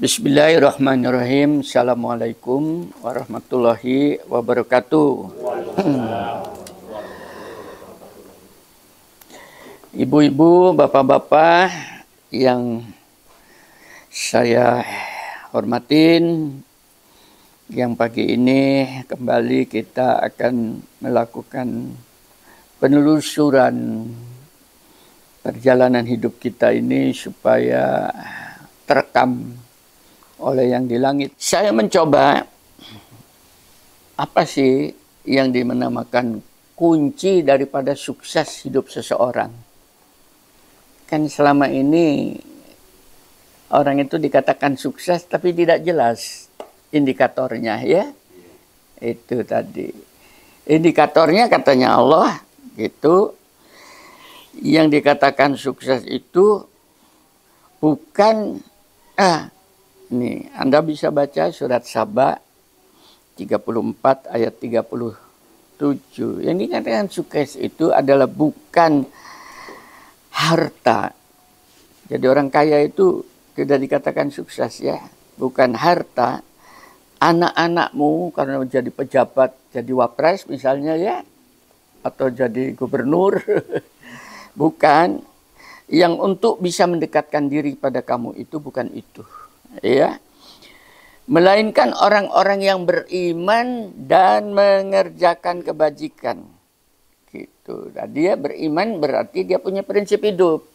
Bismillahirrahmanirrahim. Assalamualaikum warahmatullahi wabarakatuh. Ibu-ibu, bapak-bapak yang saya hormatin, yang pagi ini kembali kita akan melakukan penelusuran perjalanan hidup kita ini supaya terekam oleh yang di langit. Saya mencoba apa sih yang dinamakan kunci daripada sukses hidup seseorang. Kan selama ini orang itu dikatakan sukses tapi tidak jelas indikatornya ya. Itu tadi. Indikatornya katanya Allah gitu. Yang dikatakan sukses itu bukan nih, Anda bisa baca surat Saba 34 ayat 37. Yang dikatakan sukses itu adalah bukan harta. Jadi orang kaya itu tidak dikatakan sukses ya. Bukan harta. Anak-anakmu karena menjadi pejabat, jadi wapres misalnya ya. Atau jadi gubernur. Bukan. Yang untuk bisa mendekatkan diri pada kamu itu bukan itu. Ya, melainkan orang-orang yang beriman dan mengerjakan kebajikan. Gitu. Nah, dia beriman berarti dia punya prinsip hidup.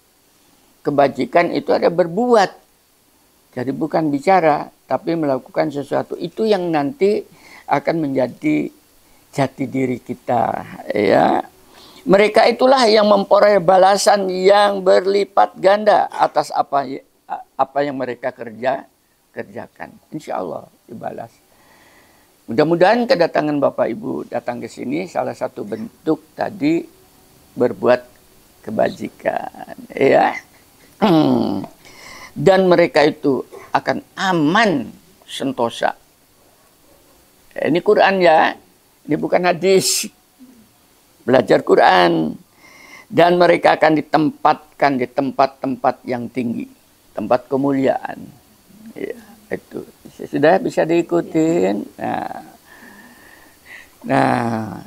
Kebajikan itu ada berbuat. Jadi bukan bicara, tapi melakukan sesuatu. Itu yang nanti akan menjadi jati diri kita. Ya. Mereka itulah yang memperoleh balasan yang berlipat ganda atas apa yang mereka kerjakan. Insya Allah dibalas. Mudah-mudahan kedatangan Bapak Ibu datang ke sini salah satu bentuk tadi berbuat kebajikan. Ya. Dan mereka itu akan aman sentosa. Ini Quran ya, ini bukan hadis. Belajar Quran. Dan mereka akan ditempatkan di tempat-tempat yang tinggi. Tempat kemuliaan. Ya, itu. Sudah bisa diikutin. Nah,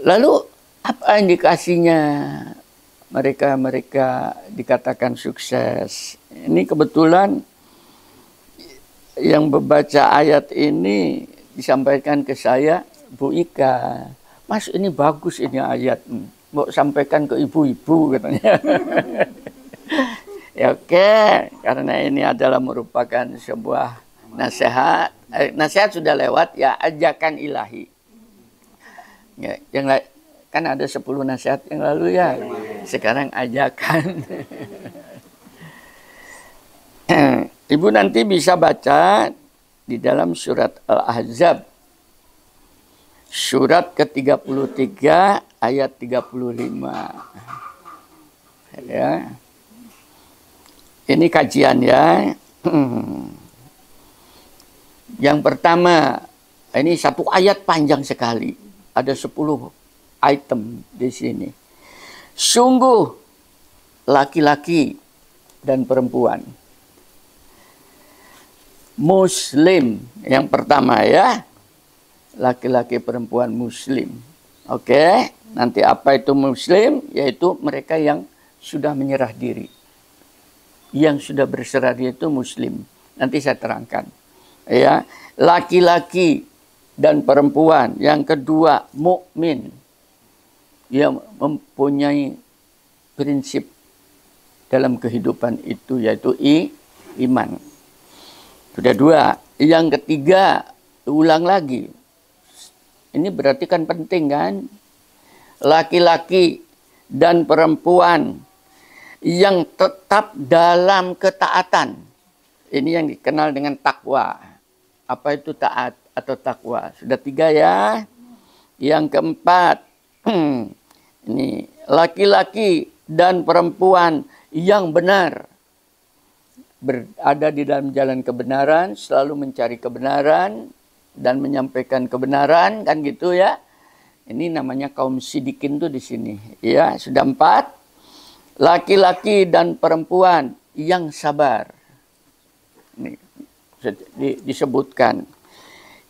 lalu apa indikasinya mereka dikatakan sukses? Ini kebetulan yang membaca ayat ini disampaikan ke saya, Bu Ika. Mas, ini bagus ini ayat. Mau sampaikan ke ibu-ibu katanya. Ya oke, karena ini adalah merupakan sebuah nasihat. Nasihat sudah lewat ya, ajakan ilahi. Ya, yang kan ada 10 nasihat yang lalu ya. Sekarang ajakan. Ibu nanti bisa baca di dalam surat Al-Ahzab. Surat ke-33 ayat 35. Ya. Ini kajian ya. Yang pertama, ini satu ayat panjang sekali. Ada 10 item di sini. Sungguh laki-laki dan perempuan. Muslim yang pertama ya. Laki-laki perempuan muslim. Oke, nanti apa itu muslim? Yaitu mereka yang sudah menyerah diri. Yang sudah berserah diri itu muslim. Nanti saya terangkan. Ya, laki-laki dan perempuan. Yang kedua, mukmin. Yang mempunyai prinsip dalam kehidupan itu yaitu iman. Sudah 2. Yang ketiga, ulang lagi. Ini berarti kan penting kan? Laki-laki dan perempuan yang tetap dalam ketaatan. Ini yang dikenal dengan takwa. Apa itu taat atau takwa? Sudah 3 ya. Yang keempat, ini laki-laki dan perempuan yang benar. Berada di dalam jalan kebenaran, selalu mencari kebenaran, dan menyampaikan kebenaran, kan gitu ya. Ini namanya kaum sidikin tuh di sini. Ya, sudah 4. Laki-laki dan perempuan yang sabar. Ini disebutkan.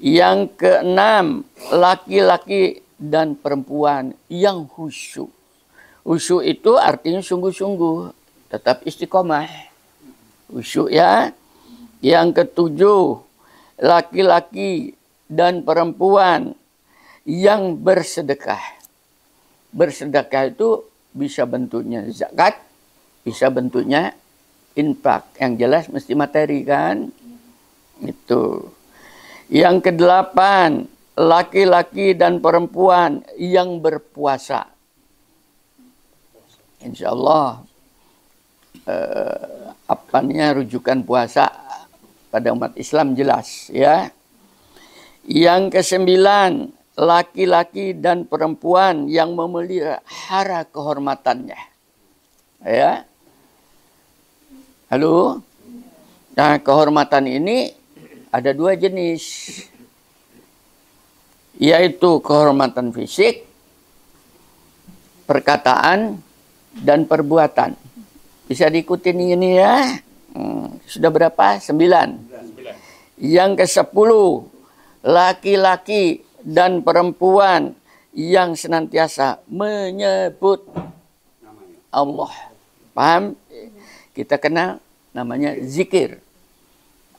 Yang keenam, laki-laki dan perempuan yang khusyuk. Khusyuk itu artinya sungguh-sungguh, tetap istiqomah. Khusyuk ya. Yang ketujuh, laki-laki dan perempuan yang bersedekah. Bersedekah itu bisa bentuknya zakat, bisa bentuknya infak. Yang jelas mesti materi kan. Itu. Yang kedelapan, laki-laki dan perempuan yang berpuasa. Insya Allah apanya rujukan puasa pada umat Islam jelas ya. Yang kesembilan, laki-laki dan perempuan yang memelihara kehormatannya. Ya. Halo. Nah, kehormatan ini ada dua jenis, yaitu kehormatan fisik, perkataan, dan perbuatan. Bisa diikutin ini ya. Sudah berapa? 9. Yang ke-10, laki-laki dan perempuan yang senantiasa menyebut Allah. Paham? Kita kenal namanya zikir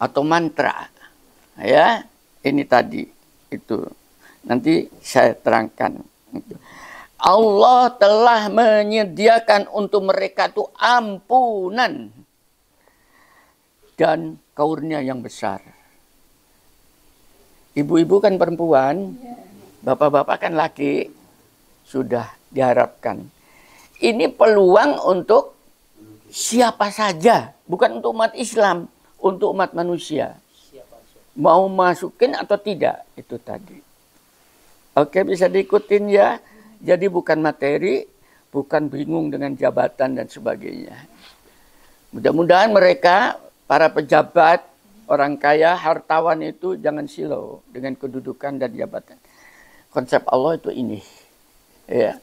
atau mantra. Ya, ini tadi itu. Nanti saya terangkan. Allah telah menyediakan untuk mereka itu ampunan dan karunia yang besar. Ibu-ibu kan perempuan, bapak-bapak kan laki, sudah diharapkan. Ini peluang untuk siapa saja, bukan untuk umat Islam, untuk umat manusia. Mau masukin atau tidak, itu tadi. Oke, bisa diikutin ya. Jadi bukan materi, bukan bingung dengan jabatan dan sebagainya. Mudah-mudahan mereka, para pejabat, orang kaya, hartawan itu jangan silau dengan kedudukan dan jabatan. Konsep Allah itu ini. Ya.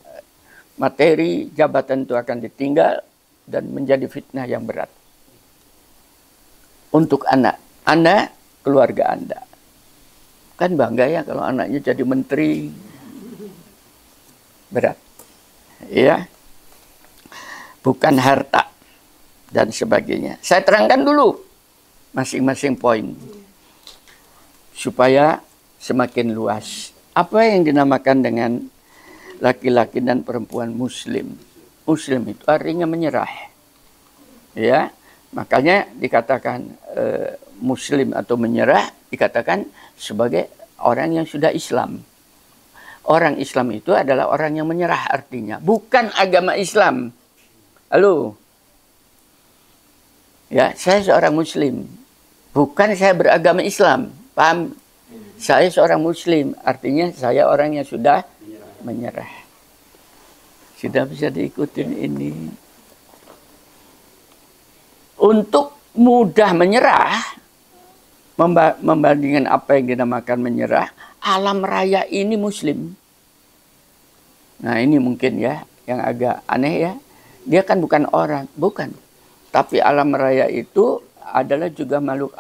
Materi, jabatan itu akan ditinggal dan menjadi fitnah yang berat. Untuk anak. Anda, keluarga Anda. Kan bangga ya kalau anaknya jadi menteri. Berat. Ya. Bukan harta dan sebagainya. Saya terangkan dulu masing-masing poin. Supaya semakin luas. Apa yang dinamakan dengan laki-laki dan perempuan muslim? Muslim itu artinya menyerah. Ya. Makanya dikatakan muslim atau menyerah dikatakan sebagai orang yang sudah Islam. Orang Islam itu adalah orang yang menyerah artinya, bukan agama Islam. Halo. Ya, saya seorang muslim. Bukan saya beragama Islam. Paham? Saya seorang muslim, artinya saya orang yang sudah menyerah. Sudah bisa diikutin ini. Untuk mudah menyerah, membandingkan apa yang dinamakan menyerah, alam raya ini muslim. Nah ini mungkin ya, yang agak aneh ya. Dia kan bukan orang, bukan. Tapi alam raya itu adalah juga makhluk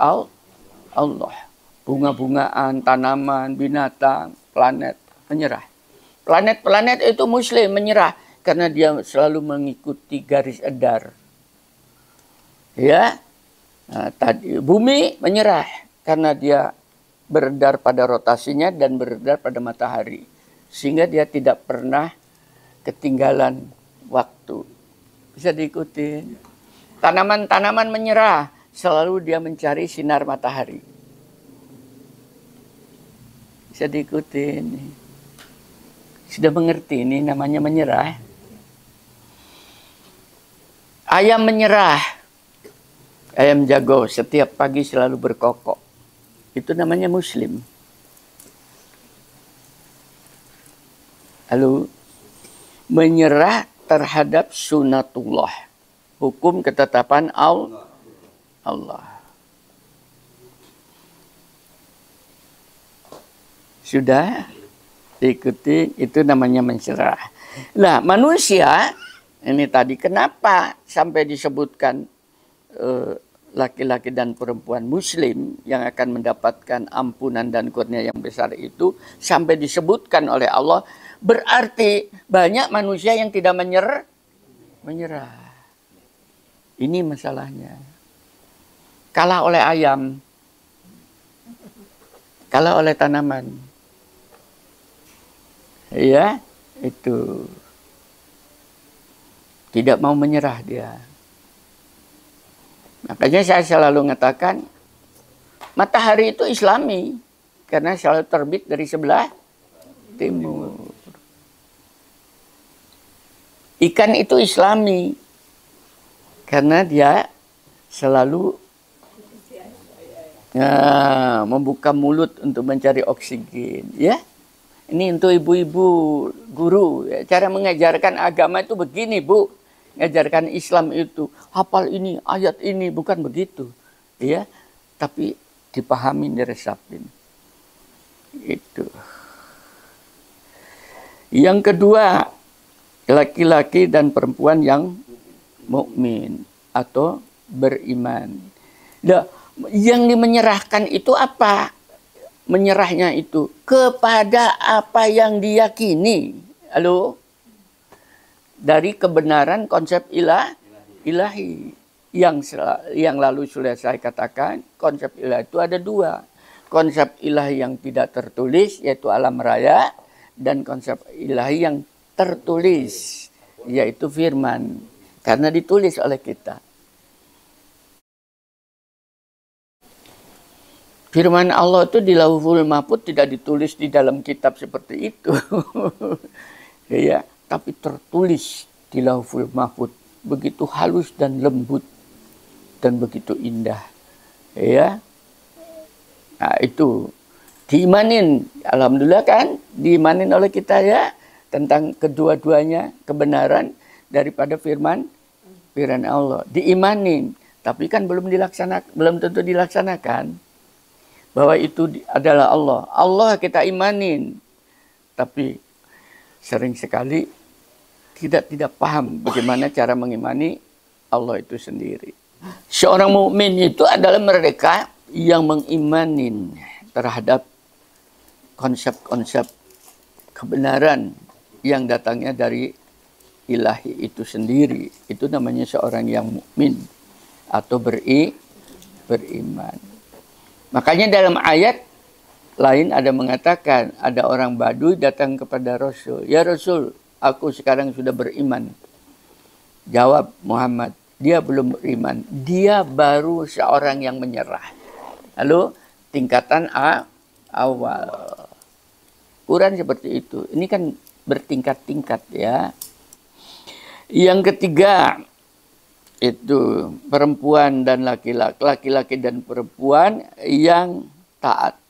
Allah. Bunga-bungaan, tanaman, binatang, planet, menyerah. Planet-planet itu muslim, menyerah. Karena dia selalu mengikuti garis edar. Ya, nah, tadi bumi menyerah karena dia beredar pada rotasinya dan beredar pada matahari, sehingga dia tidak pernah ketinggalan waktu. Bisa diikuti. Tanaman-tanaman menyerah, selalu dia mencari sinar matahari. Bisa diikuti. Sudah mengerti ini namanya menyerah. Ayam menyerah. Ayam jago setiap pagi selalu berkokok. Itu namanya muslim. Lalu menyerah terhadap sunatullah. Hukum ketetapan Allah. Sudah ikuti, itu namanya menyerah. Nah, manusia ini tadi kenapa sampai disebutkan laki-laki dan perempuan muslim yang akan mendapatkan ampunan dan kurnia yang besar itu sampai disebutkan oleh Allah, berarti banyak manusia yang tidak menyerah. Ini masalahnya. Kalah oleh ayam, kalah oleh tanaman. Ya, itu. Tidak mau menyerah dia. Makanya saya selalu mengatakan, matahari itu Islami. Karena selalu terbit dari sebelah timur. Ikan itu Islami. Karena dia selalu membuka mulut untuk mencari oksigen. Ya, ini untuk ibu-ibu guru. Ya. Cara mengajarkan agama itu begini, Bu. Mengajarkan Islam itu hafal ini, ayat ini, bukan begitu. Ya, tapi dipahami, diresapin. Itu. Yang kedua, laki-laki dan perempuan yang mukmin atau beriman. Nah, yang dimenyerahkan itu apa? Menyerahnya itu kepada apa yang diyakini. Halo? Dari kebenaran konsep ilahi. Yang lalu sudah saya katakan, konsep ilahi itu ada dua. Konsep ilahi yang tidak tertulis, yaitu alam raya. Dan konsep ilahi yang tertulis, yaitu firman. Karena ditulis oleh kita. Firman Allah itu di Lauhul Mahfuz tidak ditulis di dalam kitab seperti itu. Ya, tapi tertulis di Lauhul Mahfuz. Begitu halus dan lembut. Dan begitu indah. Ya. Nah, itu. Diimanin. Alhamdulillah kan. Diimanin oleh kita ya. Tentang kedua-duanya kebenaran daripada firman Allah. Diimanin. Tapi kan belum tentu dilaksanakan. Bahwa itu adalah Allah. Allah kita imanin. Tapi sering sekali tidak paham bagaimana cara mengimani Allah itu sendiri. Seorang mukmin itu adalah mereka yang mengimanin terhadap konsep-konsep kebenaran yang datangnya dari ilahi itu sendiri. Itu namanya seorang yang mukmin atau beriman. Makanya dalam ayat lain ada mengatakan, ada orang Baduy datang kepada Rasul. Ya Rasul, aku sekarang sudah beriman. Jawab Muhammad, dia belum beriman. Dia baru seorang yang menyerah. Lalu tingkatan awal. Quran seperti itu. Ini kan bertingkat-tingkat ya. Yang ketiga, itu perempuan dan laki-laki dan perempuan yang taat.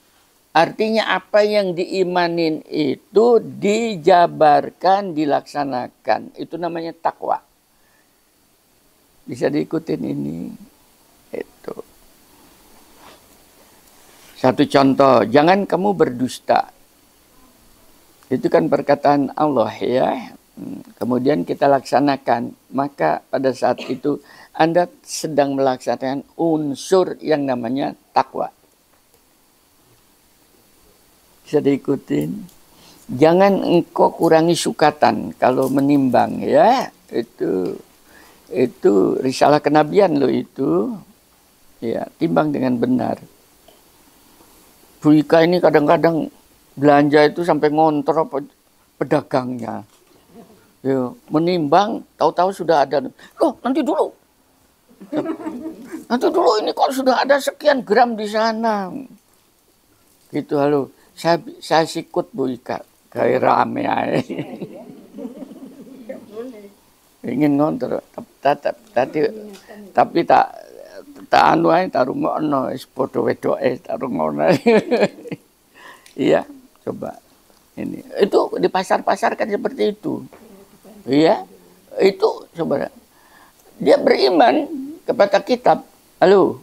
Artinya apa yang diimanin itu dijabarkan, dilaksanakan. Itu namanya takwa. Bisa diikutin ini. Itu. Satu contoh, jangan kamu berdusta. Itu kan perkataan Allah ya. Kemudian kita laksanakan, maka pada saat itu Anda sedang melaksanakan unsur yang namanya takwa. Bisa diikutin. Jangan engkau kurangi sukatan kalau menimbang ya. Itu risalah kenabian loh itu. Ya, timbang dengan benar. Bu Ika ini kadang-kadang belanja itu sampai ngontrol pedagangnya. Ya, menimbang, tahu-tahu sudah ada. Loh, nanti dulu. Nanti dulu ini kok sudah ada sekian gram di sana. Gitu, halo. Saya sikut Bu Ika. Kayak rame aja. Ingin ngontrol. Tapi tak anu aja, taruh ngono. Podo wedoke, taruh ngono. Iya, coba. Ini. Itu di pasar-pasar kan seperti itu. Iya, itu saudara. Dia beriman kepada kitab. Halo.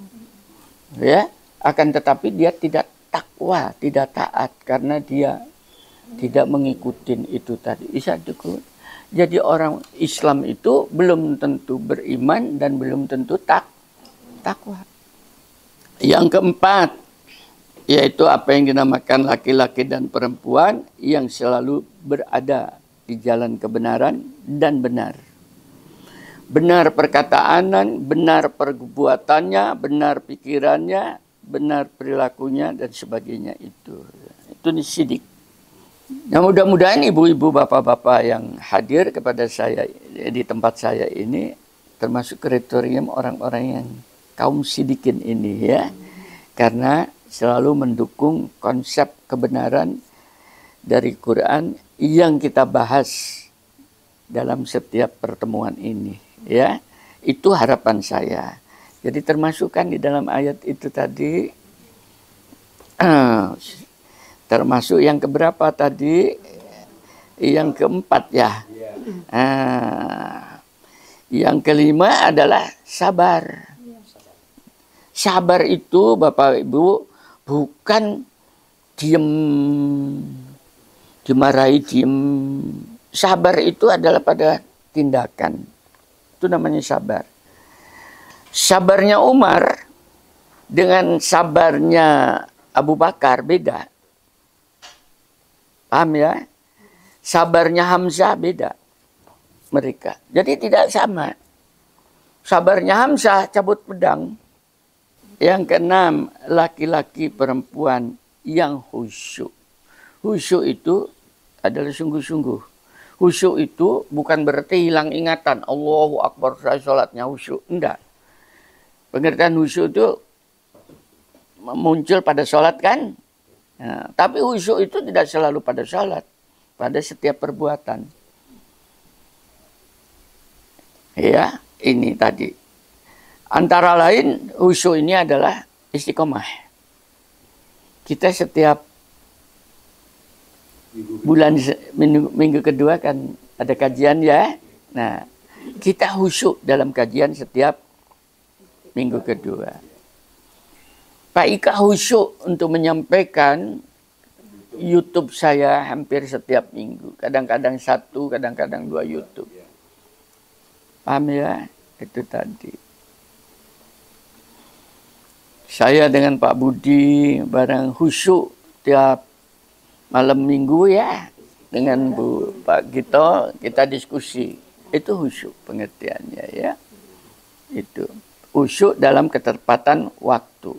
Ya, akan tetapi dia tidak takwa, tidak taat karena dia tidak mengikuti itu tadi. Bisa cukup. Jadi orang Islam itu belum tentu beriman dan belum tentu Takwa. Yang keempat, yaitu apa yang dinamakan laki-laki dan perempuan yang selalu berada di jalan kebenaran dan benar. Benar perkataan, benar perbuatannya, benar pikirannya, benar perilakunya, dan sebagainya itu. Itu sidik. Nah, mudah-mudahan ibu-ibu, bapak-bapak yang hadir kepada saya di tempat saya ini, termasuk kriteria orang-orang yang kaum sidikin ini ya. Karena selalu mendukung konsep kebenaran dari Quran yang kita bahas dalam setiap pertemuan ini ya. Itu harapan saya. Jadi termasuk kan di dalam ayat itu tadi termasuk yang keberapa tadi? Yang keempat ya. Yang kelima adalah sabar. Sabar itu Bapak Ibu bukan diem, dimarahi diem. Sabar itu adalah pada tindakan. Itu namanya sabar. Sabarnya Umar dengan sabarnya Abu Bakar beda. Paham ya? Sabarnya Hamzah beda mereka. Jadi tidak sama. Sabarnya Hamzah cabut pedang. Yang keenam, laki-laki perempuan yang khusyuk. Khusyuk itu adalah sungguh-sungguh. Khusyuk itu bukan berarti hilang ingatan. Allahu Akbar, saya sholatnya khusyuk. Enggak. Pengertian khusyuk itu muncul pada sholat kan? Nah, tapi khusyuk itu tidak selalu pada sholat. Pada setiap perbuatan. Ya, ini tadi. Antara lain khusyuk ini adalah istiqomah. Kita setiap bulan minggu kedua kan ada kajian ya. Nah, kita khusyuk dalam kajian setiap minggu kedua. Pak Ika khusyuk untuk menyampaikan YouTube saya hampir setiap minggu. Kadang-kadang satu, kadang-kadang 2 YouTube. Paham ya? Itu tadi. Saya dengan Pak Budi barang khusyuk tiap malam minggu ya. Dengan Pak Gito kita diskusi. Itu khusyuk pengertiannya ya. Itu khusyuk dalam ketepatan waktu.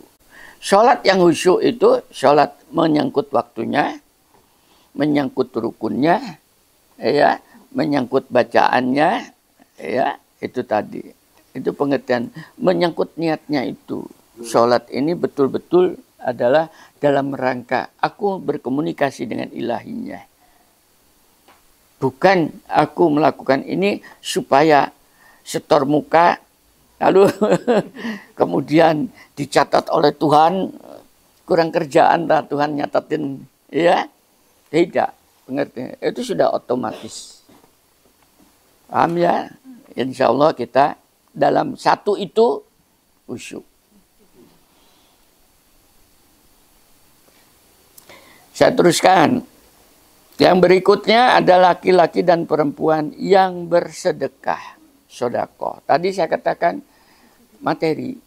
Sholat yang khusyuk itu sholat menyangkut waktunya, menyangkut rukunnya, ya, menyangkut bacaannya, ya, itu tadi. Itu pengertian menyangkut niatnya itu. Sholat ini betul-betul adalah dalam rangka aku berkomunikasi dengan ilahinya. Bukan aku melakukan ini supaya setor muka, lalu kemudian dicatat oleh Tuhan, kurang kerjaan lah Tuhan nyatatin, ya. Tidak, pengertian. Itu sudah otomatis. Paham ya? Insya Allah kita dalam satu itu khusyuk. Saya teruskan. Yang berikutnya ada laki-laki dan perempuan yang bersedekah. Sodako. Tadi saya katakan materi.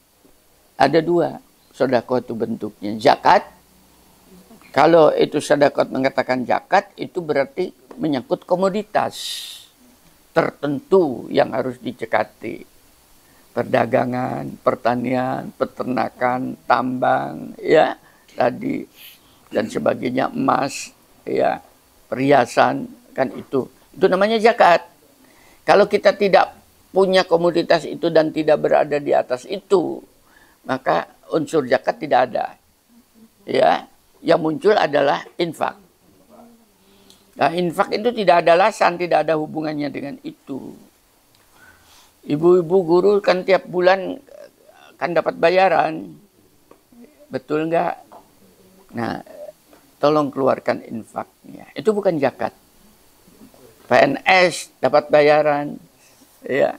Ada 2. Sodako itu bentuknya. Zakat. Kalau itu sodako mengatakan zakat, itu berarti menyangkut komoditas tertentu yang harus dicekati. Perdagangan, pertanian, peternakan, tambang, ya, tadi dan sebagainya, emas, ya, perhiasan, kan itu namanya zakat. Kalau kita tidak punya komoditas itu dan tidak berada di atas itu, maka unsur zakat tidak ada. Ya, yang muncul adalah infak. Nah, infak itu tidak ada alasan, tidak ada hubungannya dengan itu. Ibu-ibu guru kan tiap bulan kan dapat bayaran, betul nggak? Nah, tolong keluarkan infaknya. Itu bukan zakat. PNS dapat bayaran, ya,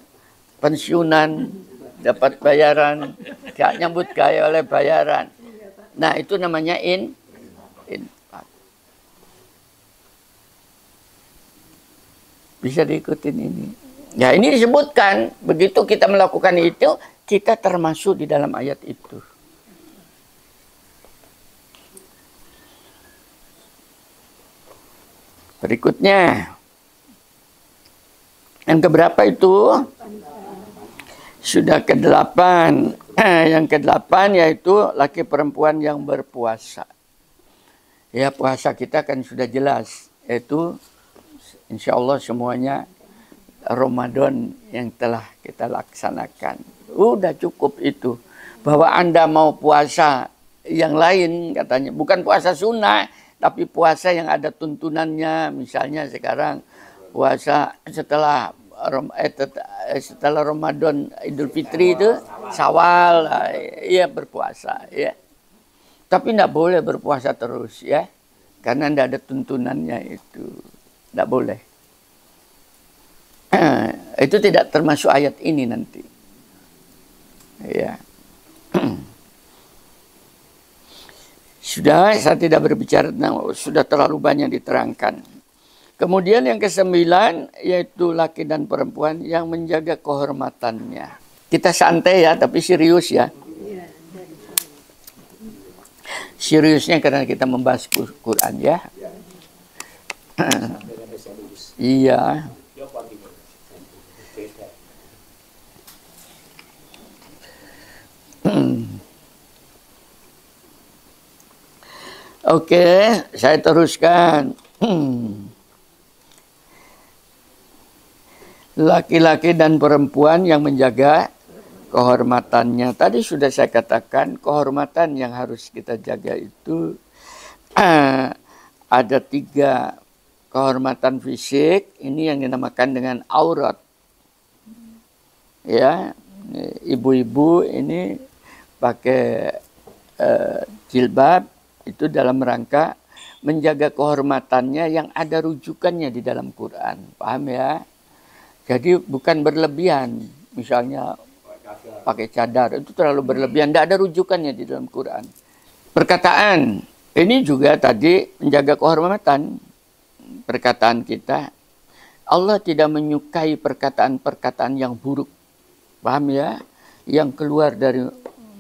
pensiunan dapat bayaran, gak nyambut gaya oleh bayaran. Nah, itu namanya infak. Bisa diikutin ini. Ya, ini disebutkan begitu kita melakukan itu, kita termasuk di dalam ayat itu. Berikutnya, yang keberapa itu? Sudah ke-8. Yang ke-8 yaitu laki perempuan yang berpuasa. Ya, puasa kita kan sudah jelas, yaitu insya Allah semuanya Ramadan yang telah kita laksanakan. Udah cukup itu. Bahwa Anda mau puasa yang lain katanya, bukan puasa sunnah, tapi puasa yang ada tuntunannya. Misalnya sekarang puasa setelah Ramadan Idul Fitri itu Syawal, ya berpuasa ya. Tapi tidak boleh berpuasa terus ya, karena tidak ada tuntunannya itu, tidak boleh. Itu tidak termasuk ayat ini nanti. Ya. Sudah, saya tidak berbicara tentang, sudah terlalu banyak diterangkan. Kemudian yang ke-9 yaitu laki dan perempuan yang menjaga kehormatannya. Kita santai ya, tapi serius ya. Seriusnya karena kita membahas Quran ya. Iya. Oke, saya teruskan. Laki-laki dan perempuan yang menjaga kehormatannya. Tadi sudah saya katakan kehormatan yang harus kita jaga itu ada 3. Kehormatan fisik, ini yang dinamakan dengan aurat. Ya, ibu-ibu ini pakai jilbab itu dalam rangka menjaga kehormatannya yang ada rujukannya di dalam Quran. Paham ya? Jadi bukan berlebihan. Misalnya pakai cadar, itu terlalu berlebihan. Tidak ada rujukannya di dalam Quran. Perkataan, ini juga tadi menjaga kehormatan. Perkataan kita, Allah tidak menyukai perkataan-perkataan yang buruk. Paham ya? Yang keluar dari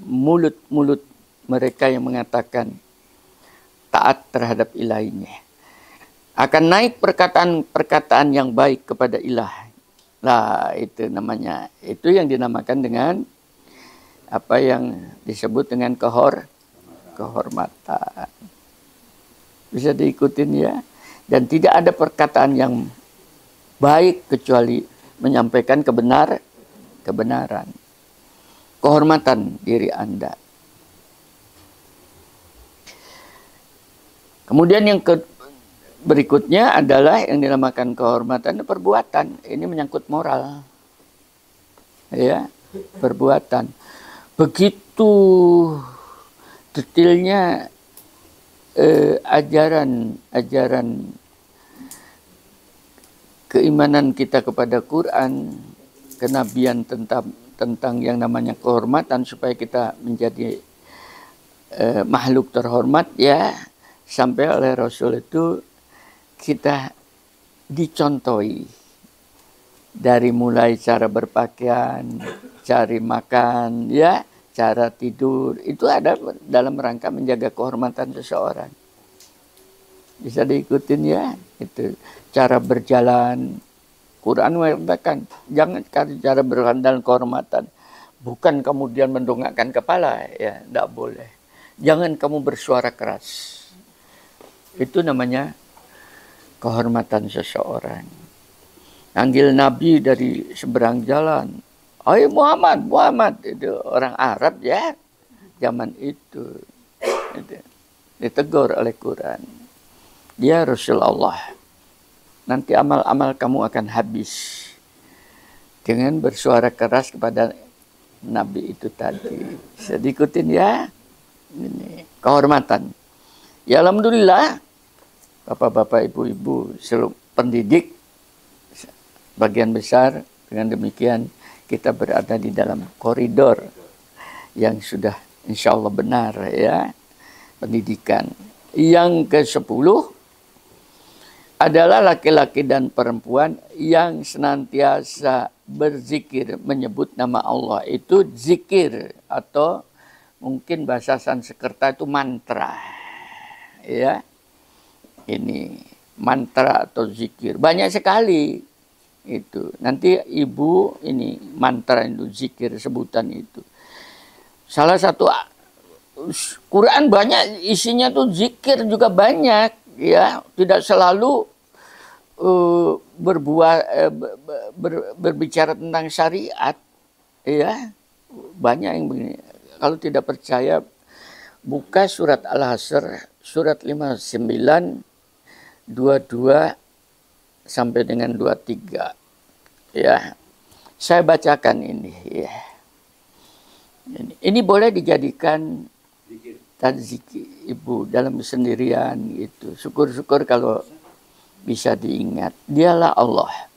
mulut-mulut mereka yang mengatakan taat terhadap ilahinya. Akan naik perkataan-perkataan yang baik kepada ilah. Nah, itu namanya. Itu yang dinamakan dengan apa yang disebut dengan kehormatan. Bisa diikutin ya. Dan tidak ada perkataan yang baik kecuali menyampaikan kebenaran. Kehormatan diri Anda. Kemudian yang berikutnya adalah yang dinamakan kehormatan perbuatan. Ini menyangkut moral. Ya, perbuatan. Begitu detailnya ajaran keimanan kita kepada Quran, kenabian tentang yang namanya kehormatan supaya kita menjadi makhluk terhormat ya, sampai oleh Rasul itu kita dicontohi dari mulai cara berpakaian, cara makan, ya, cara tidur, itu ada dalam rangka menjaga kehormatan seseorang. Bisa diikutin ya, itu cara berjalan. Quran mengatakan jangan cara berjalan dalam kehormatan, bukan kemudian mendongakkan kepala, ya, tidak boleh. Jangan kamu bersuara keras. Itu namanya kehormatan seseorang. Panggil Nabi dari seberang jalan. Hai Muhammad, itu orang Arab ya. Zaman itu. Ditegur oleh Quran. Dia Rasulullah. Nanti amal-amal kamu akan habis. Dengan bersuara keras kepada Nabi itu tadi. Bisa diikutin ya. Ini kehormatan. Ya alhamdulillah. Bapak-bapak, ibu-ibu, seluruh pendidik. Bagian besar dengan demikian kita berada di dalam koridor yang sudah insya Allah benar ya, pendidikan. Yang ke-10 adalah laki-laki dan perempuan yang senantiasa berzikir, menyebut nama Allah. Itu zikir, atau mungkin bahasa Sanskerta itu mantra. Ya, ini mantra atau zikir. Banyak sekali itu. Nanti ibu ini mantra itu, zikir, sebutan itu. Salah satu Quran banyak isinya tuh zikir juga banyak, ya, tidak selalu berbicara tentang syariat, ya, banyak yang begini. Kalau tidak percaya, buka surat Al-Hasr, surat 59, 22 sampai dengan 23, ya. Saya bacakan ini, ya. Ini boleh dijadikan tadzikir ibu dalam sendirian gitu. Syukur-syukur kalau bisa diingat. Dialah Allah.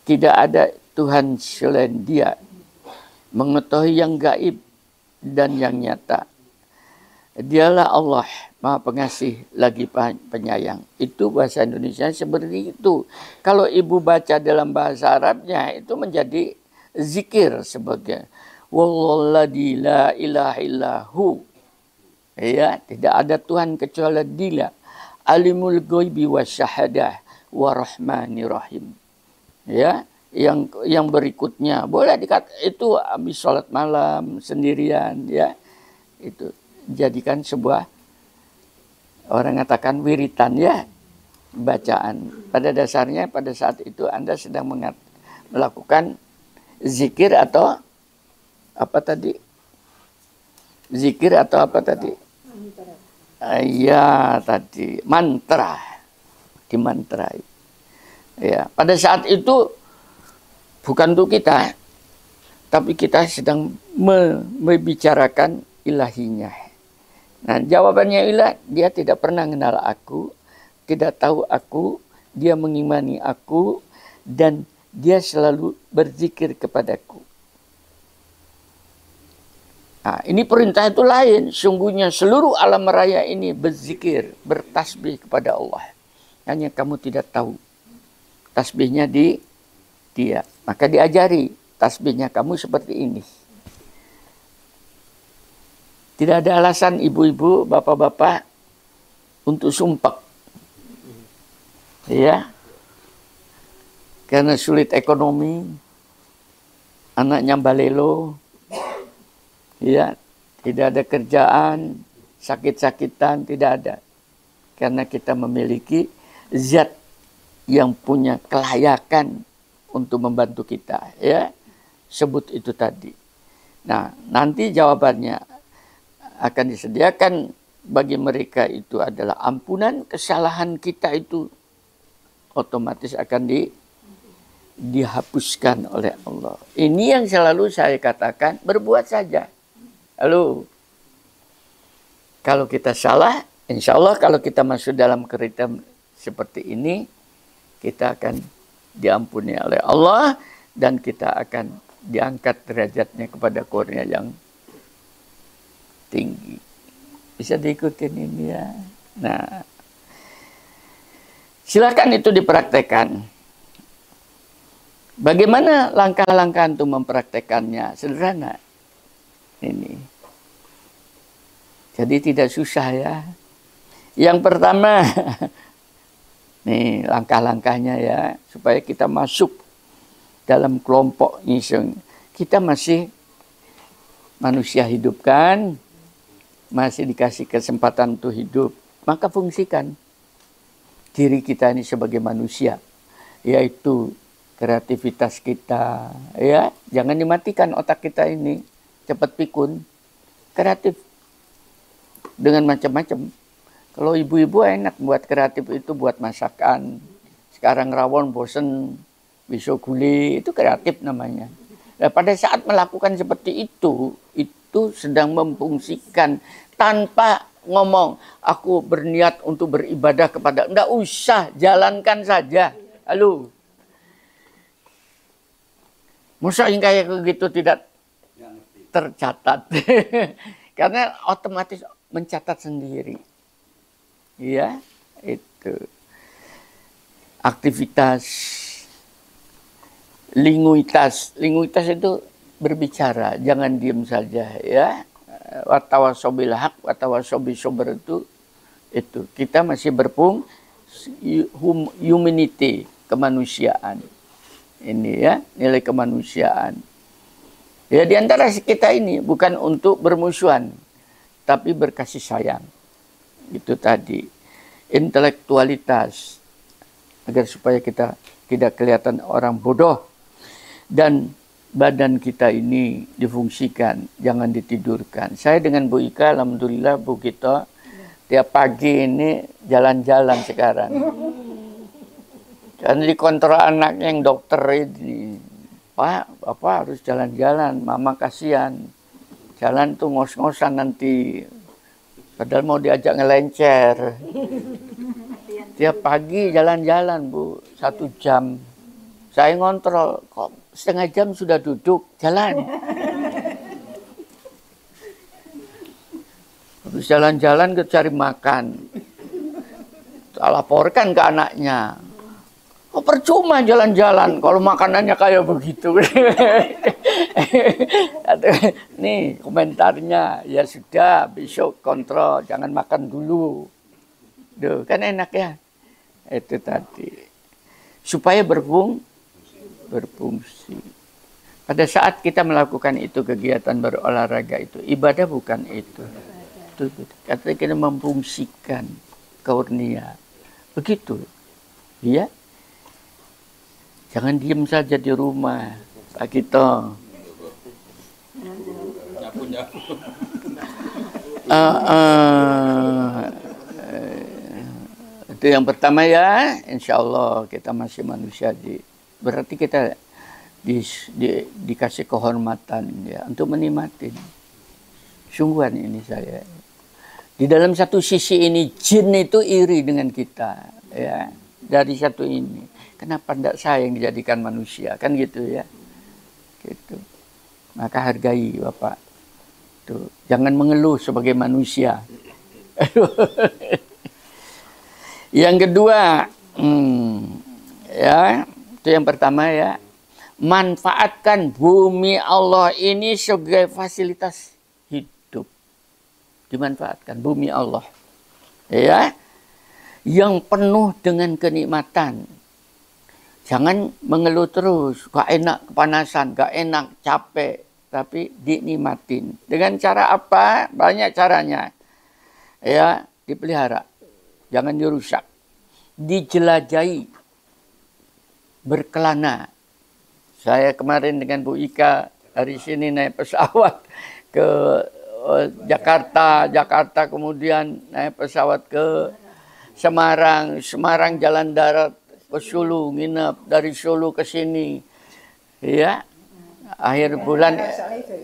Tidak ada Tuhan selain Dia. Mengetahui yang gaib dan yang nyata. Dialah Allah, Maha Pengasih lagi penyayang. Itu bahasa Indonesia seperti itu. Kalau ibu baca dalam bahasa Arabnya, itu menjadi zikir sebagai walladzi la ilaha illahu. Ya, tidak ada Tuhan kecuali Dia. Alimul ghaibi wasyahadah warahmanir rahim. Ya, yang berikutnya boleh dikata itu habis sholat malam sendirian, ya. Itu jadikan sebuah, orang katakan wiritan, ya, bacaan. Pada dasarnya pada saat itu Anda sedang melakukan zikir atau apa tadi? Zikir atau apa tadi? Ya, tadi mantra. Di mantra. Ya, pada saat itu bukan untuk kita, tapi kita sedang membicarakan ilahinya. Nah, jawabannya ialah Dia tidak pernah kenal aku, tidak tahu aku, Dia mengimani aku, dan Dia selalu berzikir kepadaku. Nah, ini perintah itu lain. Sungguhnya seluruh alam raya ini berzikir, bertasbih kepada Allah. Hanya kamu tidak tahu. Tasbihnya di Dia. Maka diajari tasbihnya kamu seperti ini. Tidak ada alasan ibu-ibu, bapak-bapak untuk sumpah. Ya. Karena sulit ekonomi, anaknya balelo, ya, tidak ada kerjaan, sakit-sakitan, tidak ada. Karena kita memiliki zat yang punya kelayakan untuk membantu kita, ya. Sebut itu tadi. Nah, nanti jawabannya akan disediakan bagi mereka itu adalah ampunan kesalahan kita itu otomatis akan dihapuskan oleh Allah. Ini yang selalu saya katakan, berbuat saja. Lalu, kalau kita salah, insya Allah kalau kita masuk dalam kriteria seperti ini, kita akan diampuni oleh Allah dan kita akan diangkat derajatnya kepada kurnia yang tinggi. Bisa diikutin ini, ya. Nah, silakan itu dipraktekkan. Bagaimana langkah-langkah untuk mempraktekannya? Sederhana. Ini. Jadi tidak susah, ya. Yang pertama, nih langkah-langkahnya, ya, supaya kita masuk dalam kelompok ini. Kita masih manusia hidup, kan? Masih dikasih kesempatan untuk hidup. Maka fungsikan diri kita ini sebagai manusia, yaitu kreativitas kita, ya. Jangan dimatikan otak kita ini. Cepat pikun, kreatif dengan macam-macam. Kalau ibu-ibu enak buat kreatif itu buat masakan. Sekarang rawon bosen, besok gulai, itu kreatif namanya. Nah, pada saat melakukan seperti itu sedang memfungsikan tanpa ngomong, aku berniat untuk beribadah kepada. Enggak usah, jalankan saja. Halo. Masa yang kayak begitu tidak tercatat. Karena otomatis mencatat sendiri. Ya, itu. aktivitas linguitas. Linguitas itu berbicara, jangan diam saja ya. Watawasobil haq, watawasobil sober itu kita masih humanity, kemanusiaan. Ini ya, nilai kemanusiaan. Ya di antara kita ini bukan untuk bermusuhan, tapi berkasih sayang. Itu tadi. Intelektualitas, agar supaya kita tidak kelihatan orang bodoh. Dan badan kita ini difungsikan, jangan ditidurkan. Saya dengan Bu Ika, alhamdulillah Bu Gito, tiap pagi ini jalan-jalan sekarang. Karena dikontrol anaknya yang dokter ini, Pak, Bapak harus jalan-jalan, Mama kasihan. Jalan tuh ngos-ngosan nanti. Padahal mau diajak ngelencer. Tiap pagi jalan-jalan Bu, 1 jam. Saya ngontrol, kok setengah jam sudah duduk, jalan. Habis jalan-jalan ke cari makan. Saya laporkan ke anaknya. Oh, percuma jalan-jalan kalau makanannya kayak begitu. Nih komentarnya, ya sudah besok kontrol, jangan makan dulu. Duh, kan enak ya. Itu tadi. Supaya berfungsi. Pada saat kita melakukan itu, kegiatan berolahraga itu, ibadah bukan itu. Katanya kita memfungsikan kurnia. Begitu. Ya. Jangan diam saja di rumah, Pak Gito. Itu yang pertama ya, insya Allah kita masih manusia, berarti kita dikasih kehormatan ya untuk menikmati. Sungguhan ini saya. Di dalam satu sisi ini jin itu iri dengan kita ya, dari satu ini. Kenapa tidak saya yang dijadikan manusia? Kan gitu ya. Gitu. Maka hargai Bapak. Tuh, jangan mengeluh sebagai manusia. Yang kedua, ya, itu yang pertama ya. Manfaatkan bumi Allah ini sebagai fasilitas hidup. Dimanfaatkan bumi Allah. Ya. Yang penuh dengan kenikmatan. Jangan mengeluh terus, gak enak kepanasan, gak enak capek, tapi dinikmatin. Dengan cara apa? Banyak caranya. Ya, dipelihara. Jangan dirusak. Dijelajahi. Berkelana. Saya kemarin dengan Bu Ika dari sini naik pesawat ke Jakarta kemudian naik pesawat ke Semarang, jalan darat ke Solo, nginep dari Solo ke sini, ya, akhir bulan,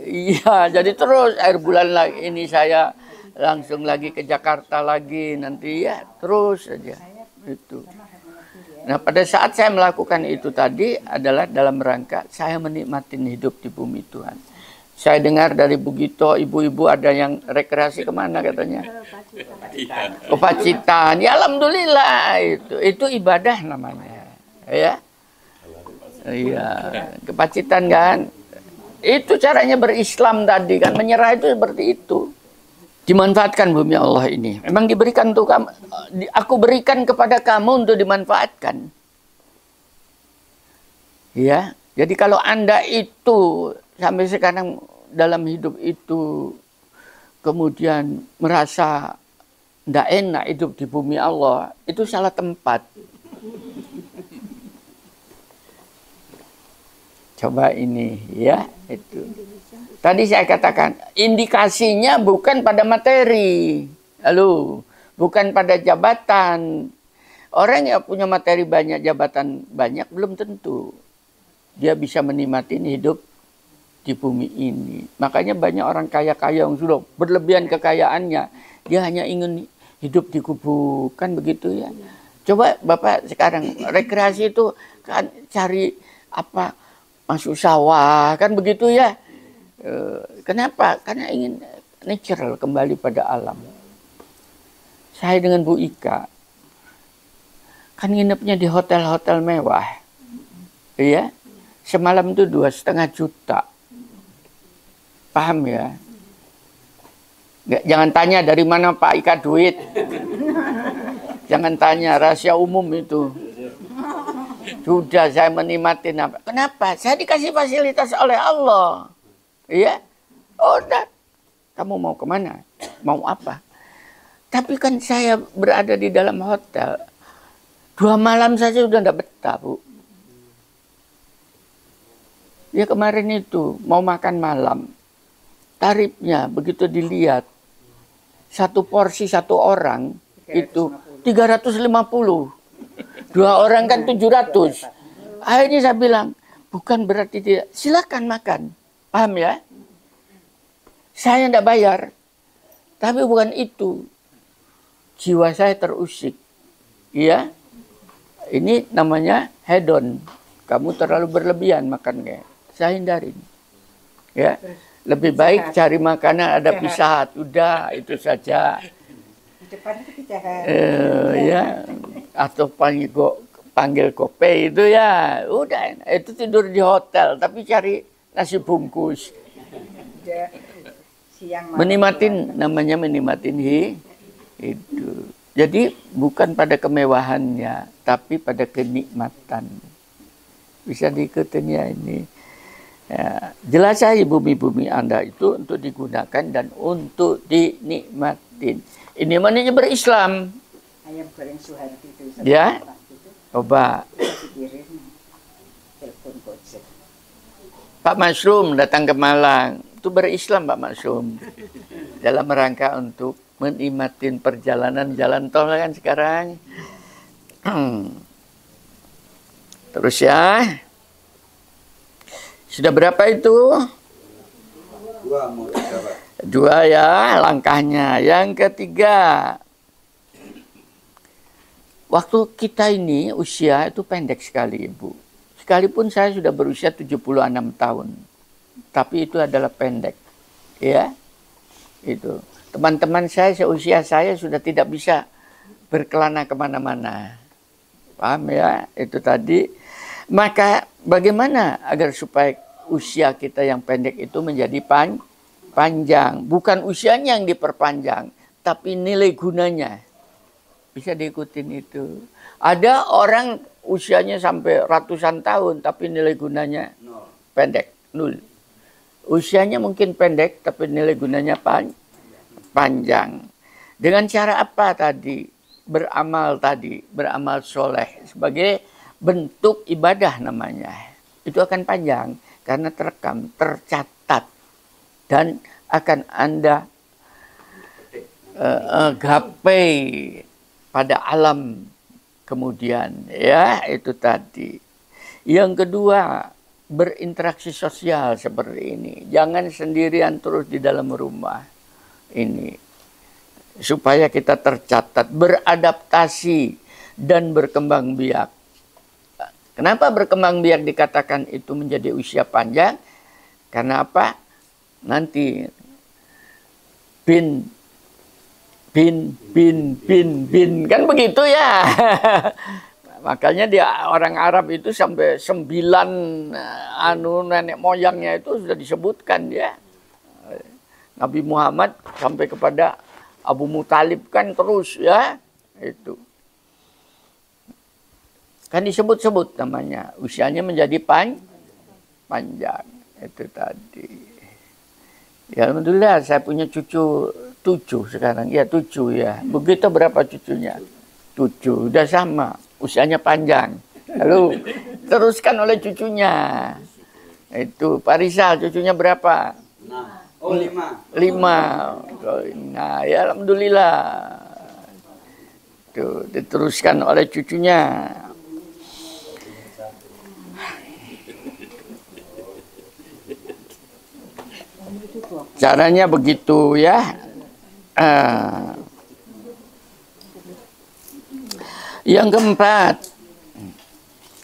iya, jadi terus akhir bulan lagi ini saya langsung lagi ke Jakarta lagi nanti ya, terus saja itu. Nah pada saat saya melakukan itu tadi adalah dalam rangka saya menikmati hidup di bumi Tuhan. Saya dengar dari begitu ibu-ibu ada yang rekreasi kemana katanya? Ke Pacitan. Ya alhamdulillah itu ibadah namanya. Ya. Iya, ke Pacitan kan. Itu caranya berislam tadi kan, menyerah itu seperti itu. Dimanfaatkan bumi Allah ini. Memang diberikan untuk kamu, aku berikan kepada kamu untuk dimanfaatkan. Ya. Jadi kalau Anda itu sampai sekarang dalam hidup itu kemudian merasa tidak enak hidup di bumi Allah, itu salah tempat. Coba ini ya, itu. Tadi saya katakan, indikasinya bukan pada materi. Lalu, bukan pada jabatan. Orang yang punya materi banyak, jabatan banyak, belum tentu dia bisa menikmati hidup di bumi ini. Makanya banyak orang kaya-kaya yang sudah berlebihan kekayaannya, dia hanya ingin hidup di kubu, kan begitu ya. Coba Bapak sekarang rekreasi itu kan cari apa, masuk sawah, kan begitu ya. Kenapa? Karena ingin natural, kembali pada alam. Saya dengan Bu Ika, Kan nginepnya di hotel-hotel mewah. Iya. Semalam itu 2,5 juta. Paham ya? Jangan tanya dari mana Pak Ika duit. Jangan tanya, rahasia umum itu. Sudah saya menikmatin apa? Kenapa? Saya dikasih fasilitas oleh Allah. Iya? Oh, udah. Kamu mau kemana? Mau apa? Tapi kan saya berada di dalam hotel. 2 malam saja udah enggak betah, Bu. Ya kemarin itu mau makan malam. Tarifnya begitu dilihat. 1 porsi 1 orang itu 350. 2 orang kan 700. Akhirnya saya bilang, bukan berarti tidak. Silakan makan. Paham ya? Saya enggak bayar. Tapi bukan itu. Jiwa saya terusik. Iya? Ini namanya hedon. Kamu terlalu berlebihan makannya. Saya hindarin. Ya. Lebih baik cari makanan ada Pizza Hut. Udah, itu saja. Ya. Atau panggil kopi itu ya. Udah, itu tidur di hotel. Tapi cari nasi bungkus. Menikmatin, namanya menikmatin itu. Jadi bukan pada kemewahannya, tapi pada kenikmatan. Bisa diikutin ya ini. Ya, jelasahi bumi-bumi Anda itu untuk digunakan dan untuk dinikmatin. Ini namanya berislam. Ayam goreng Suharti itu. Ya, coba. Pak Masyrum datang ke Malang. Itu berislam Pak Masyrum. Dalam rangka untuk menikmatin perjalanan jalan tol kan sekarang. Terus ya. Sudah berapa itu? 2 ya langkahnya. Yang ketiga. Waktu kita ini usia itu pendek sekali Ibu. Sekalipun saya sudah berusia 76 tahun. Tapi itu adalah pendek. Ya. Itu. Teman-teman saya seusia saya sudah tidak bisa berkelana kemana-mana. Paham ya? Itu tadi. Maka bagaimana agar supaya usia kita yang pendek itu menjadi panjang. Bukan usianya yang diperpanjang, tapi nilai gunanya. Bisa diikutin itu. Ada orang usianya sampai ratusan tahun, tapi nilai gunanya pendek. 0. Usianya mungkin pendek, tapi nilai gunanya panjang. Dengan cara apa tadi? Beramal soleh sebagai bentuk ibadah namanya. Itu akan panjang karena terekam, tercatat dan akan Anda gapai pada alam kemudian ya, itu tadi. Yang kedua, berinteraksi sosial seperti ini. Jangan sendirian terus di dalam rumah. Ini supaya kita tercatat, beradaptasi dan berkembang biak. Kenapa berkembang biak dikatakan itu menjadi usia panjang? Karena apa? Nanti bin kan begitu ya. Makanya dia orang Arab itu sampai 9 nenek moyangnya itu sudah disebutkan ya. Nabi Muhammad sampai kepada Abu Muthalib kan terus ya. Itu. Kan disebut-sebut namanya. Usianya menjadi panjang. Itu tadi. Ya alhamdulillah saya punya cucu 7 sekarang. Ya 7 ya. Begitu berapa cucunya? 7. Udah sama. Usianya panjang. Lalu teruskan oleh cucunya. Itu Pak Rizal cucunya berapa? 5. Nah ya alhamdulillah. Tuh diteruskan oleh cucunya. Caranya begitu ya. Yang keempat,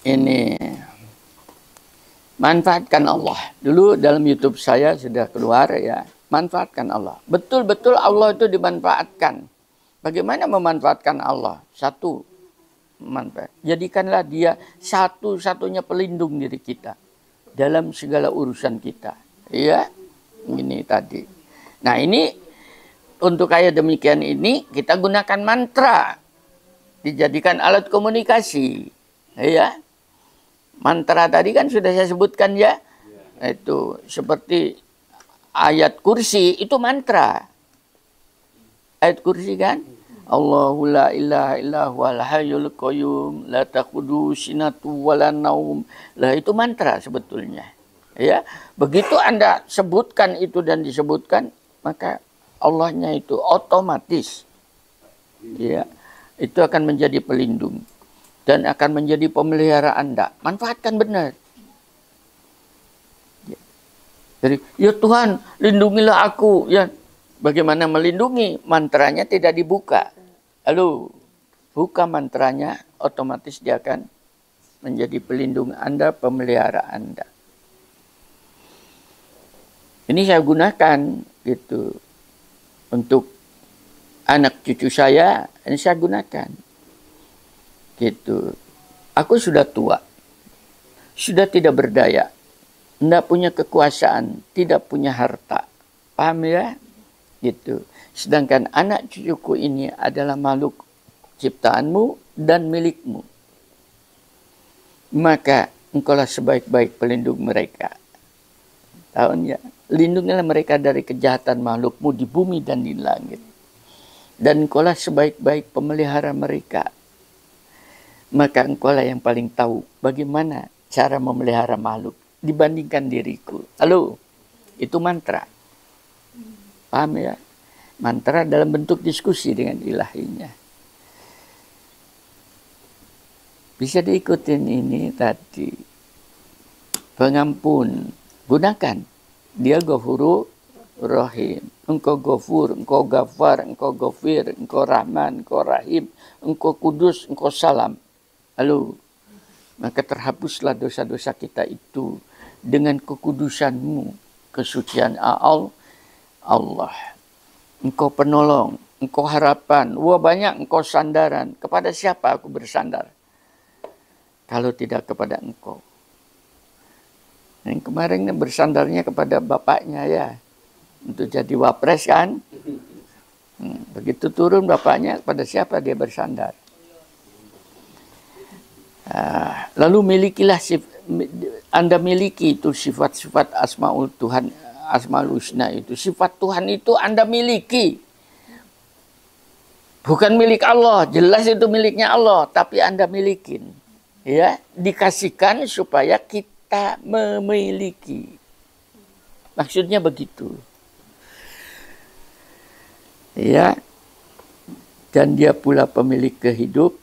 ini manfaatkan Allah. Dulu dalam YouTube saya sudah keluar ya, manfaatkan Allah. Betul-betul Allah itu dimanfaatkan. Bagaimana memanfaatkan Allah? 1, manfaat. Jadikanlah dia satu-satunya pelindung diri kita dalam segala urusan kita. Ya, ini tadi. Nah, ini untuk kayak demikian ini kita gunakan mantra. Dijadikan alat komunikasi. Ya. Mantra tadi kan sudah saya sebutkan ya. Itu seperti ayat kursi itu mantra. Ayat kursi kan? Allahu la ilaha illa huwal hayyul qayyum la ta'khudhuhu sinatun wa la naum. Lah itu mantra sebetulnya. Ya, begitu Anda sebutkan itu dan disebutkan, maka Allahnya itu otomatis ya, itu akan menjadi pelindung dan akan menjadi pemelihara Anda. Manfaatkan benar. Ya. Jadi, ya Tuhan, lindungilah aku. Ya, bagaimana melindungi? Mantranya tidak dibuka. Lalu, buka mantranya, otomatis dia akan menjadi pelindung Anda, pemelihara Anda. Ini saya gunakan gitu untuk anak cucu saya, ini saya gunakan gitu. Aku sudah tua, sudah tidak berdaya, tidak punya kekuasaan, tidak punya harta, paham ya? Gitu. Sedangkan anak cucuku ini adalah makhluk ciptaanmu dan milikmu, maka engkaulah sebaik-baik pelindung mereka. Tahun ya, lindungilah mereka dari kejahatan makhlukmu di bumi dan di langit. Dan engkaulah sebaik-baik pemelihara mereka. Maka engkaulah yang paling tahu bagaimana cara memelihara makhluk dibandingkan diriku. Halo, itu mantra. Paham ya? Mantra dalam bentuk diskusi dengan ilahinya. Bisa diikutin ini tadi. Pengampun. Gunakan. Dia Ghafuru Rahim. Engkau Ghafur, engkau Ghafar, engkau Ghafir, engkau Rahman, engkau Rahim, engkau Kudus, engkau Salam. Lalu, maka terhapuslah dosa-dosa kita itu dengan kekudusanmu, kesucian Allah. Engkau penolong, engkau harapan. Wah, banyak engkau sandaran. Kepada siapa aku bersandar? Kalau tidak kepada engkau. Yang kemarin bersandarnya kepada bapaknya ya. Untuk jadi wapres kan. Begitu turun bapaknya, kepada siapa dia bersandar. Lalu milikilah, Anda miliki itu sifat-sifat asmaul Tuhan, asmaul husna itu. Sifat Tuhan itu Anda miliki. Bukan milik Allah, jelas itu miliknya Allah, tapi Anda milikin. Ya, dikasihkan supaya kita memiliki. Maksudnya begitu. Ya. Dan dia pula pemilik kehidupan.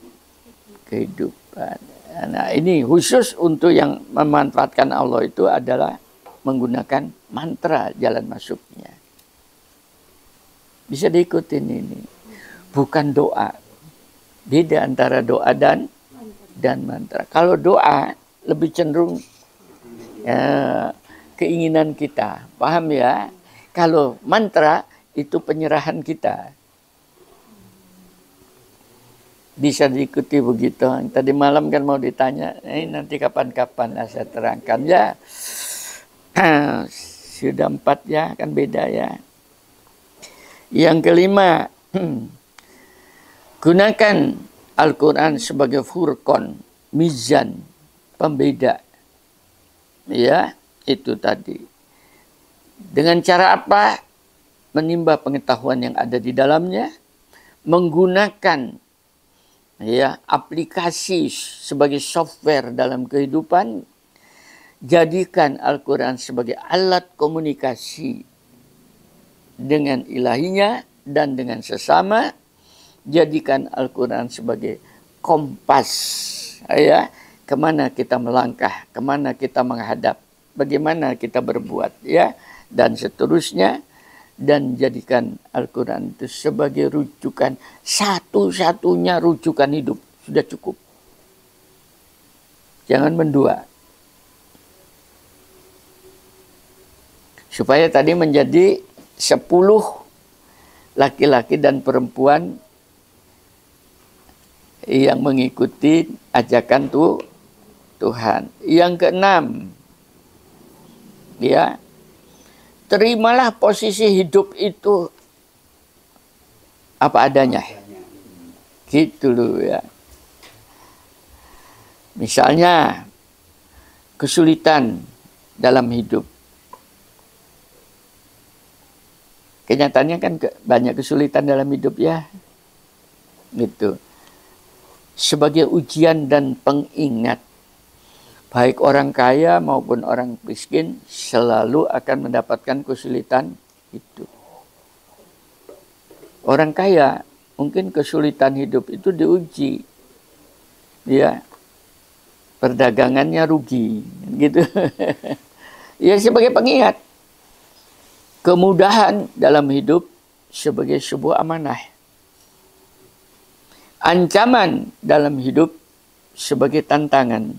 Nah, ini khusus untuk yang memanfaatkan Allah itu adalah menggunakan mantra jalan masuknya. Bisa diikutin ini. Bukan doa. Beda antara doa dan mantra. Kalau doa lebih cenderung keinginan kita. Paham ya? Kalau mantra itu penyerahan kita. Bisa diikuti begitu. Tadi malam kan mau ditanya, nanti kapan-kapan saya terangkan ya. Sudah 4 ya, kan beda ya. Yang kelima, gunakan Al-Quran sebagai furqan, mizan, pembeda. Ya, itu tadi. Dengan cara apa? Menimba pengetahuan yang ada di dalamnya, menggunakan ya aplikasi sebagai software dalam kehidupan, jadikan Al-Quran sebagai alat komunikasi dengan ilahinya dan dengan sesama, jadikan Al-Quran sebagai kompas ya, kemana kita melangkah, kemana kita menghadap, bagaimana kita berbuat ya, dan seterusnya. Dan jadikan Al-Quran itu sebagai rujukan, satu-satunya rujukan hidup. Sudah cukup. Jangan mendua. Supaya tadi menjadi 10 laki-laki dan perempuan yang mengikuti ajakan Tuhan. Yang keenam, ya, terimalah posisi hidup itu apa adanya. Gitu loh ya. Misalnya kesulitan dalam hidup. Kenyataannya kan banyak kesulitan dalam hidup ya. Gitu. Sebagai ujian dan pengingat, baik orang kaya maupun orang miskin selalu akan mendapatkan kesulitan hidup. Orang kaya mungkin kesulitan hidup itu diuji, ya, perdagangannya rugi, gitu. Ya, sebagai pengingat, kemudahan dalam hidup sebagai sebuah amanah. Ancaman dalam hidup sebagai tantangan.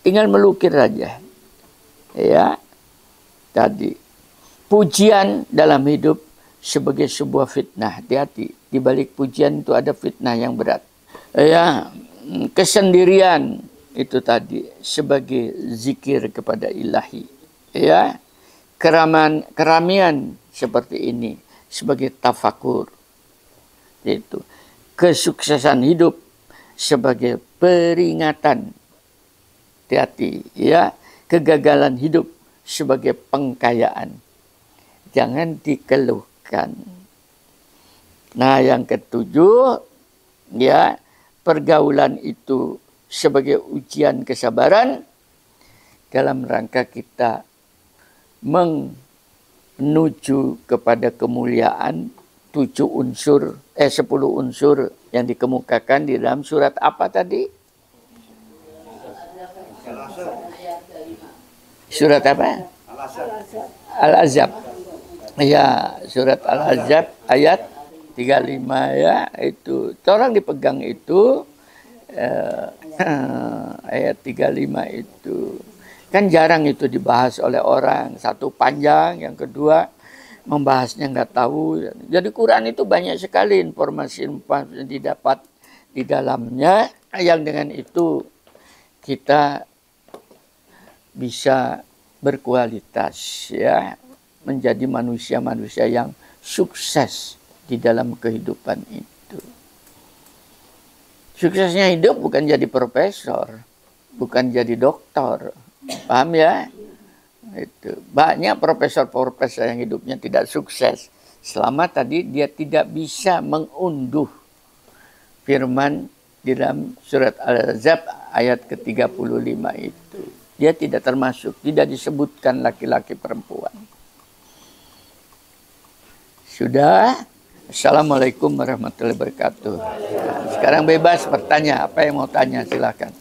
Tinggal melukir saja. Ya. Tadi. Pujian dalam hidup sebagai sebuah fitnah. Hati-hati. Di balik pujian itu ada fitnah yang berat. Ya. Kesendirian itu tadi sebagai zikir kepada ilahi. Ya. Keramian seperti ini sebagai tafakur. Itu. Kesuksesan hidup sebagai peringatan. Hati-hati, ya. Kegagalan hidup sebagai pengkayaan. Jangan dikeluhkan. Nah, yang ketujuh, ya, pergaulan itu sebagai ujian kesabaran dalam rangka kita menuju kepada kemuliaan 10 unsur yang dikemukakan di dalam surat apa tadi? Surat apa? Al-Ahzab. Ya, surat Al-Ahzab ayat 35 ya, itu. Orang dipegang itu ayat 35 itu. Kan jarang itu dibahas oleh orang. Satu panjang, yang kedua membahasnya nggak tahu. Jadi Quran itu banyak sekali informasi yang didapat di dalamnya, yang dengan itu kita bisa berkualitas, ya, menjadi manusia-manusia yang sukses di dalam kehidupan itu. Suksesnya hidup bukan jadi profesor, bukan jadi dokter, paham ya? Itu banyak profesor-profesor yang hidupnya tidak sukses selama tadi dia tidak bisa mengunduh firman di dalam surat Al-Ahzab ayat ke-35 itu. Dia tidak termasuk, tidak disebutkan laki-laki perempuan. Sudah. Assalamualaikum warahmatullahi wabarakatuh. Sekarang bebas bertanya, apa yang mau tanya silakan.